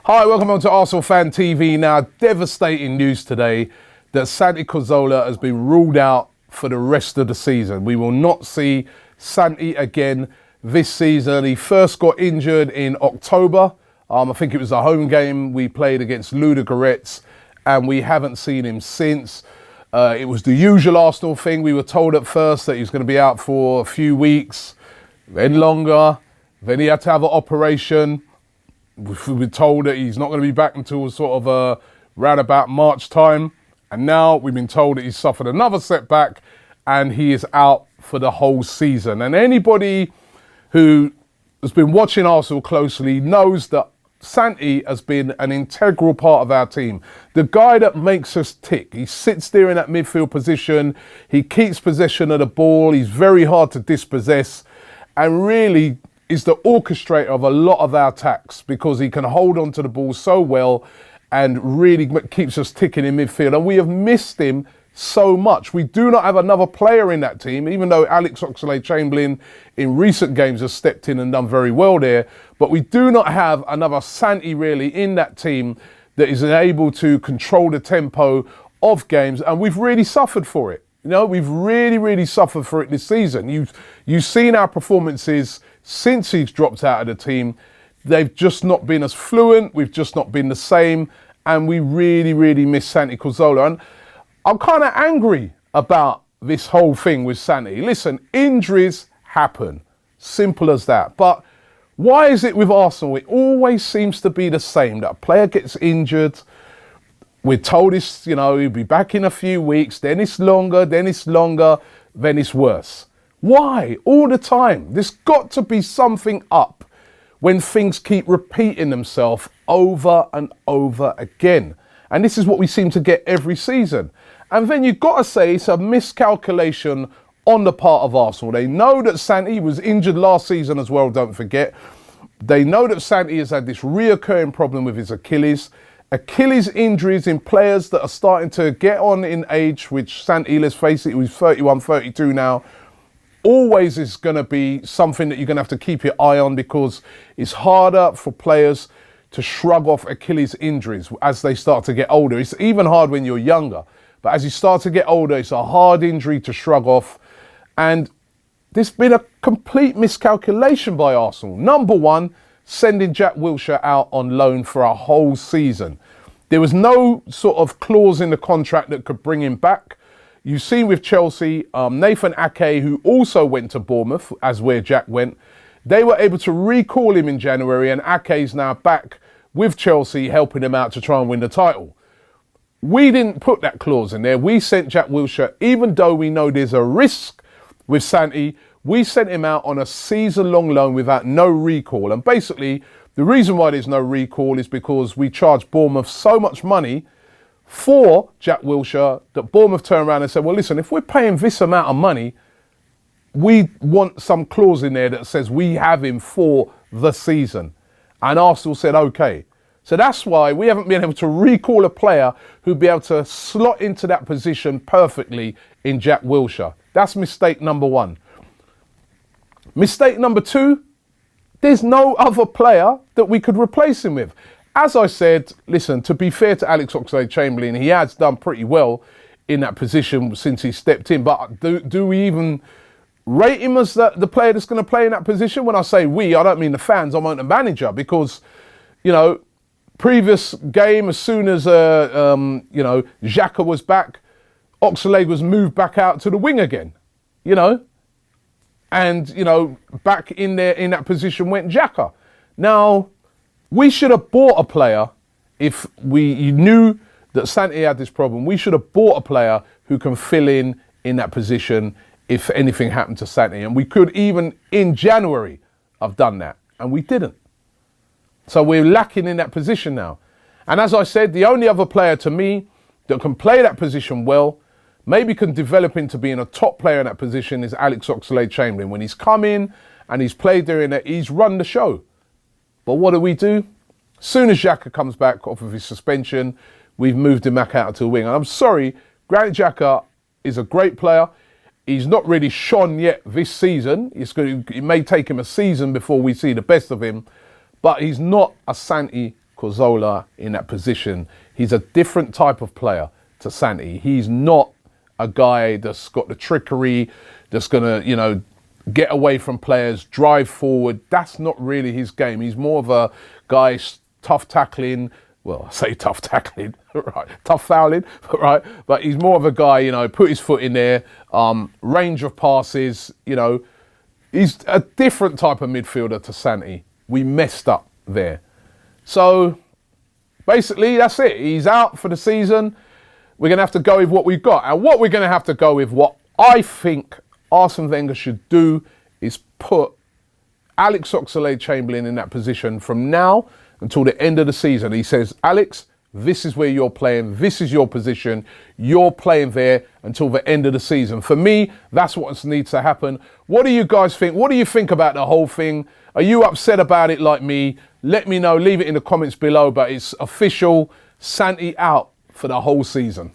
Hi, welcome on to ArsenalFanTV. Now, devastating news today that Santi Cazorla has been ruled out for the rest of the season. We will not see Santi again this season. He first got injured in October. I think it was a home game we played against Ludogorets, and we haven't seen him since. It was the usual Arsenal thing. We were told at first that he was going to be out for a few weeks, then longer. Then he had to have an operation. We've been told that he's not going to be back until sort of round about March time. And now we've been told that he's suffered another setback and he is out for the whole season. And anybody who has been watching Arsenal closely knows that Santi has been an integral part of our team. The guy that makes us tick. He sits there in that midfield position. He keeps possession of the ball. He's very hard to dispossess and really is the orchestrator of a lot of our attacks because he can hold on to the ball so well and really keeps us ticking in midfield. And we have missed him so much. We do not have another player in that team, even though Oxlade-Chamberlain in recent games has stepped in and done very well there. But we do not have another Santi really in that team that is able to control the tempo of games. And we've really suffered for it. You know, we've really suffered for it this season. You've seen our performances since he's dropped out of the team. They've just not been as fluent. We've just not been the same. And we really miss Santi Cazorla. And I'm kind of angry about this whole thing with Santi. Listen, injuries happen. Simple as that. But why is it with Arsenal? It always seems to be the same. That a player gets injured. We're told it's, he'll be back in a few weeks. Then it's longer, then it's worse. Why? All the time. There's got to be something up when things keep repeating themselves over and over again. And this is what we seem to get every season. And then you've got to say it's a miscalculation on the part of Arsenal. They know that Santi was injured last season as well, don't forget. They know that Santi has had this reoccurring problem with his Achilles. Achilles injuries in players that are starting to get on in age, which Santi, let's face it, he's 31, 32 now, always is going to be something that you're going to have to keep your eye on because it's harder for players to shrug off Achilles injuries as they start to get older. It's even hard when you're younger, but as you start to get older, it's a hard injury to shrug off. And there's been a complete miscalculation by Arsenal. Number one, sending Jack Wilshere out on loan for a whole season. There was no sort of clause in the contract that could bring him back. You've seen with Chelsea, Nathan Ake, who also went to Bournemouth, as where Jack went, they were able to recall him in January, and Ake's now back with Chelsea, helping him out to try and win the title. We didn't put that clause in there. We sent Jack Wilshere, even though we know there's a risk with Santi, we sent him out on a season-long loan without no recall. And basically, the reason why there's no recall is because we charged Bournemouth so much money for Jack Wilshere that Bournemouth turned around and said, well, listen, if we're paying this amount of money, we want some clause in there that says we have him for the season. And Arsenal said, okay. So that's why we haven't been able to recall a player who'd be able to slot into that position perfectly in Jack Wilshere. That's mistake number one. Mistake number two, there's no other player that we could replace him with. As I said, listen, to be fair to Oxlade-Chamberlain, he has done pretty well in that position since he stepped in. But do we even rate him as the player that's going to play in that position? When I say we, I don't mean the fans, I mean the manager. Because, previous game, as soon as, Xhaka was back, Oxlade was moved back out to the wing again, And, back in there in that position went Xhaka. Now, we should have bought a player if you knew that Santi had this problem. We should have bought a player who can fill in that position if anything happened to Santi. And we could even in January have done that. And we didn't. So we're lacking in that position now. And as I said, the only other player to me that can play that position well, maybe can develop into being a top player in that position, is Oxlade-Chamberlain. When he's come in and he's played there in it, he's run the show. But what do? As soon as Xhaka comes back off of his suspension, we've moved him back out to the wing. And I'm sorry, Granit Xhaka is a great player. He's not really shone yet this season. It may take him a season before we see the best of him. But he's not a Santi Cazorla in that position. He's a different type of player to Santi. He's not a guy that's got the trickery, that's going to, you know, get away from players, drive forward. That's not really his game. He's more of a guy, tough tackling. Well, I say tough tackling, right? Tough fouling, right? But he's more of a guy, you know, put his foot in there, range of passes, you know. He's a different type of midfielder to Santi. We messed up there. So, basically, that's it. He's out for the season. We're going to have to go with what we've got. And what we're going to have to go with, what I think Arsene Wenger should do, is put Alex Oxlade-Chamberlain in that position from now until the end of the season. He says, Alex, this is where you're playing. This is your position. You're playing there until the end of the season. For me, that's what needs to happen. What do you guys think? What do you think about the whole thing? Are you upset about it like me? Let me know. Leave it in the comments below. But it's official. Santi out for the whole season.